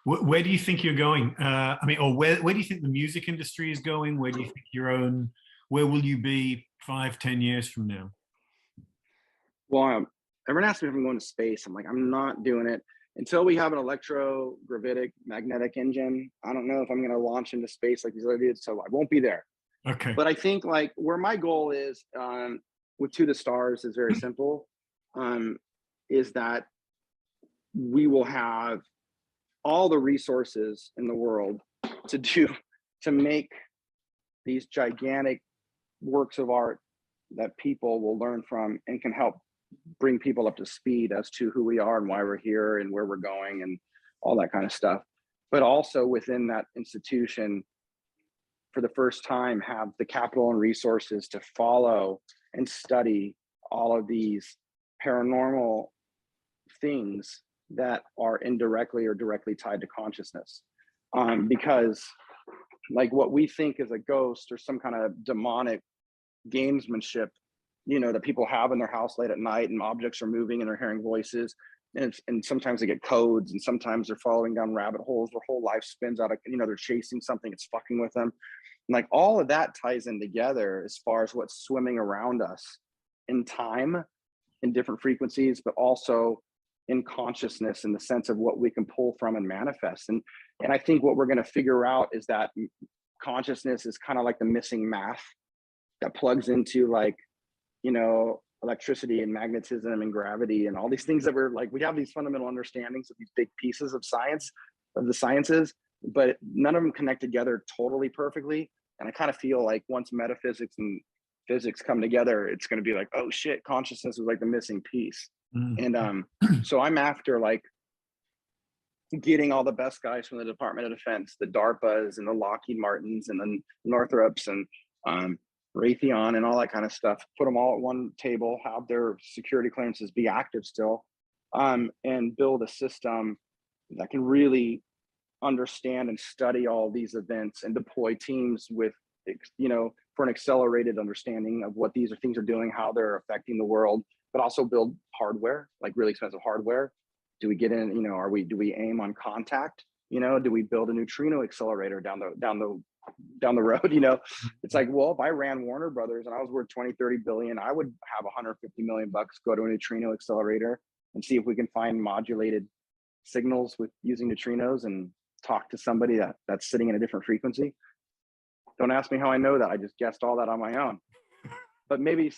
Speaker 1: Where do you think you're going? I mean, or where do you think the music industry is going? Where do you think where will you be 5-10 years from now?
Speaker 2: Well, everyone asks me if I'm going to space. I'm like, I'm not doing it until we have an electrogravitic magnetic engine. I don't know if I'm going to launch into space like these other dudes, so I won't be there.
Speaker 1: Okay.
Speaker 2: But I think like where my goal is with To the Stars is very simple, is that we will have all the resources in the world to make these gigantic works of art that people will learn from and can help bring people up to speed as to who we are and why we're here and where we're going and all that kind of stuff. But also within that institution, for the first time, have the capital and resources to follow and study all of these paranormal things that are indirectly or directly tied to consciousness. Because like what we think is a ghost or some kind of demonic gamesmanship, you know, that people have in their house late at night and objects are moving and they're hearing voices, and sometimes they get codes, and sometimes they're following down rabbit holes, their whole life spins out of, you know, they're chasing something, it's fucking with them. And like all of that ties in together as far as what's swimming around us in time, in different frequencies, but also in consciousness, in the sense of what we can pull from and manifest. And I think what we're going to figure out is that consciousness is kind of like the missing math that plugs into, like, you know, electricity and magnetism and gravity and all these things that we're like, we have these fundamental understandings of these big pieces of science, of the sciences, but none of them connect together totally perfectly. And I kind of feel like once metaphysics and physics come together, it's going to be like, oh shit, consciousness was like the missing piece. And so I'm after like getting all the best guys from the Department of Defense, the DARPAs and the Lockheed Martins and the Northrops and Raytheon and all that kind of stuff, put them all at one table, have their security clearances be active still, and build a system that can really understand and study all these events and deploy teams with, you know, for an accelerated understanding of what these things are doing, how they're affecting the world, but also build hardware, like really expensive hardware. Do we get in, you know, do we aim on contact? You know, do we build a neutrino accelerator down the road? You know, it's like, well, if I ran Warner Brothers and I was worth 20, 30 billion, I would have 150 million bucks, go to a neutrino accelerator and see if we can find modulated signals with using neutrinos and talk to somebody that's sitting in a different frequency. Don't ask me how I know that. I just guessed all that on my own. But maybe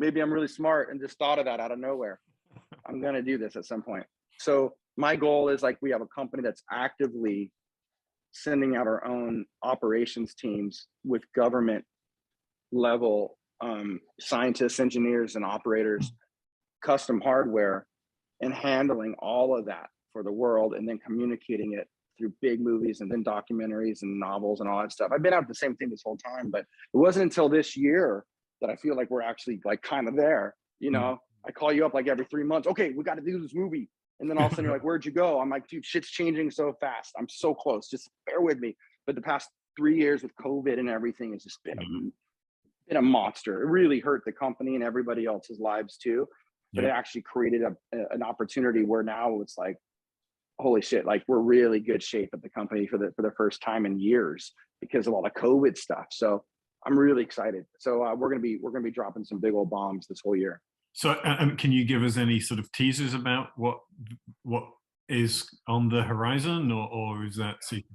Speaker 2: I'm really smart and just thought of that out of nowhere. I'm going to do this at some point. So my goal is like, we have a company that's actively sending out our own operations teams with government level scientists, engineers, and operators, custom hardware, and handling all of that for the world, and then communicating it through big movies and then documentaries and novels and all that stuff. I've been out the same thing this whole time, but it wasn't until this year that I feel like we're actually like kind of there. You know, I call you up like every 3 months. Okay, we got to do this movie. And then all of a sudden you're like, where'd you go? I'm like, dude, shit's changing so fast. I'm so close. Just bear with me. But the past 3 years with COVID and everything has just been a monster. It really hurt the company and everybody else's lives too. But it actually created an opportunity where now it's like, holy shit, like we're really good shape at the company for the first time in years because of all the COVID stuff. So I'm really excited. So we're gonna be dropping some big old bombs this whole year.
Speaker 1: So can you give us any sort of teasers about what is on the horizon, or is that secret?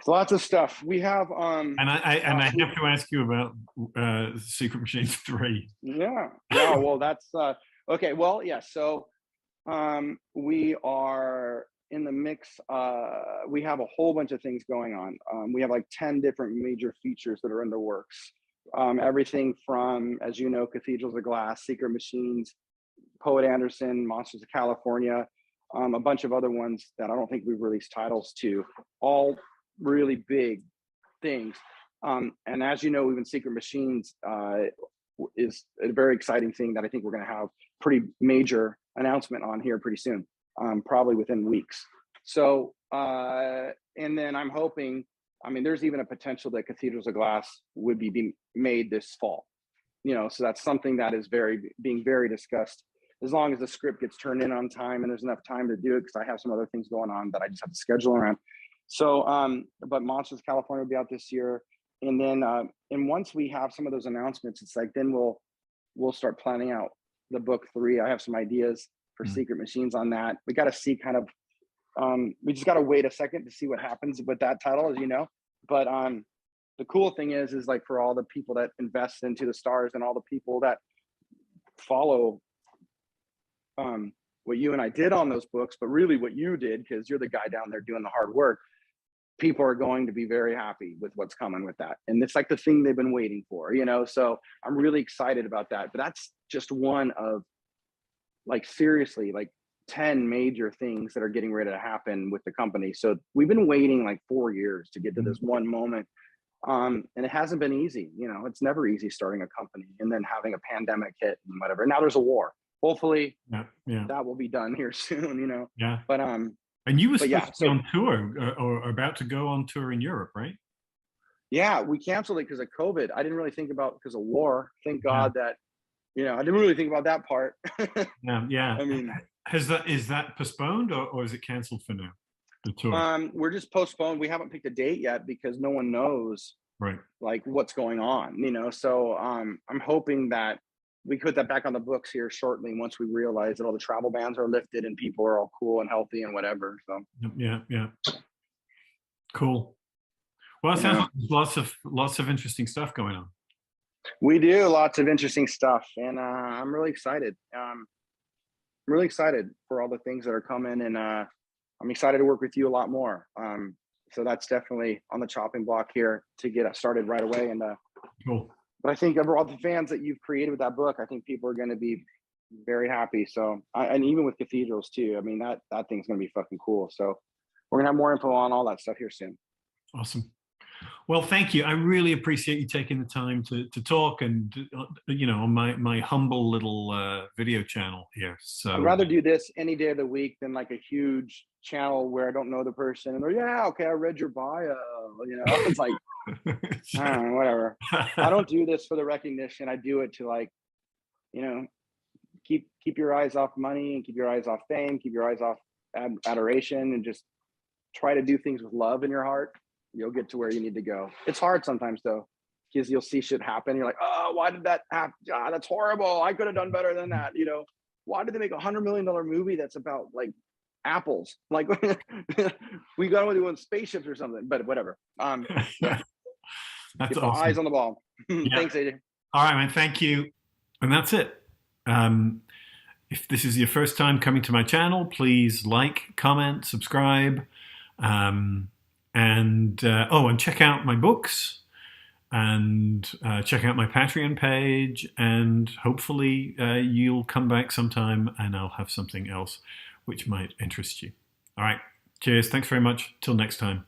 Speaker 2: Lots of stuff. We have
Speaker 1: and I have to ask you about Secret Machines 3.
Speaker 2: Yeah. Well, that's okay. Well, yeah. So we are in the mix. We have a whole bunch of things going on. We have like 10 different major features that are in the works. Everything from, as you know, Cathedrals of Glass, Secret Machines, Poet Anderson, Monsters of California, a bunch of other ones that I don't think we've released titles to, all really big things. And as you know, even Secret Machines is a very exciting thing that I think we're going to have pretty major announcement on here pretty soon, probably within weeks. So, and then I'm hoping, I mean, there's even a potential that Cathedrals of Glass would be made this fall, you know, so that's something that is being very discussed, as long as the script gets turned in on time and there's enough time to do it, because I have some other things going on that I just have to schedule around. So, but Monsters of California will be out this year. And then, and once we have some of those announcements, it's like, then we'll start planning out the book 3. I have some ideas for Secret Machines on that. We got to see kind of, we just got to wait a second to see what happens with that title, as you know. But the cool thing is like for all the people that invest into the stars and all the people that follow what you and I did on those books, but really what you did, because you're the guy down there doing the hard work, people are going to be very happy with what's coming with that. And it's like the thing they've been waiting for, you know? So I'm really excited about that. But that's just one of, like, seriously, like 10 major things that are getting ready to happen with the company. So we've been waiting like 4 years to get to this one moment. And it hasn't been easy. You know, it's never easy starting a company and then having a pandemic hit and whatever. Now there's a war. Hopefully that will be done here soon, you know?
Speaker 1: Yeah.
Speaker 2: But,
Speaker 1: and you were supposed to be on tour or about to go on tour in Europe, right? Yeah,
Speaker 2: we canceled it because of COVID. I didn't really think about because of war. Thank God that, you know, I didn't really think about that part.
Speaker 1: Yeah.
Speaker 2: I mean,
Speaker 1: is that postponed or is it canceled for now? The tour.
Speaker 2: We're just postponed. We haven't picked a date yet because no one knows,
Speaker 1: right,
Speaker 2: like what's going on, you know. So I'm hoping that we put that back on the books here shortly once we realize that all the travel bans are lifted and people are all cool and healthy and whatever. So
Speaker 1: yeah, cool. Well, it sounds like lots of interesting stuff going on.
Speaker 2: We do lots of interesting stuff, and I'm really excited. I'm really excited for all the things that are coming, and I'm excited to work with you a lot more. So that's definitely on the chopping block here to get us started right away. And
Speaker 1: Cool.
Speaker 2: but I think overall the fans that you've created with that book, I think people are going to be very happy. So and even with cathedrals too. I mean that thing's going to be fucking cool. So we're gonna have more info on all that stuff here soon.
Speaker 1: Awesome. Well, thank you. I really appreciate you taking the time to talk and, on my humble little video channel here. So
Speaker 2: I'd rather do this any day of the week than like a huge channel where I don't know the person and they're, yeah, okay, I read your bio. It's like, I don't know, whatever. I don't do this for the recognition. I do it to like, keep your eyes off money and keep your eyes off fame, keep your eyes off adoration, and just try to do things with love in your heart. You'll get to where you need to go. It's hard sometimes though, because you'll see shit happen. You're like, oh, why did that happen? God, that's horrible. I could have done better than that. Why did they make $100 million movie that's about like apples? Like we got to do spaceships or something, but whatever. Yeah.
Speaker 1: That's
Speaker 2: Keep
Speaker 1: awesome.
Speaker 2: eyes on the ball.
Speaker 1: Yeah.
Speaker 2: Thanks, AJ.
Speaker 1: All right, man. Thank you. And that's it. If this is your first time coming to my channel, please like, comment, subscribe, and check out my books, and check out my Patreon page, and hopefully you'll come back sometime and I'll have something else which might interest you. All right. Cheers. Thanks very much. Till next time.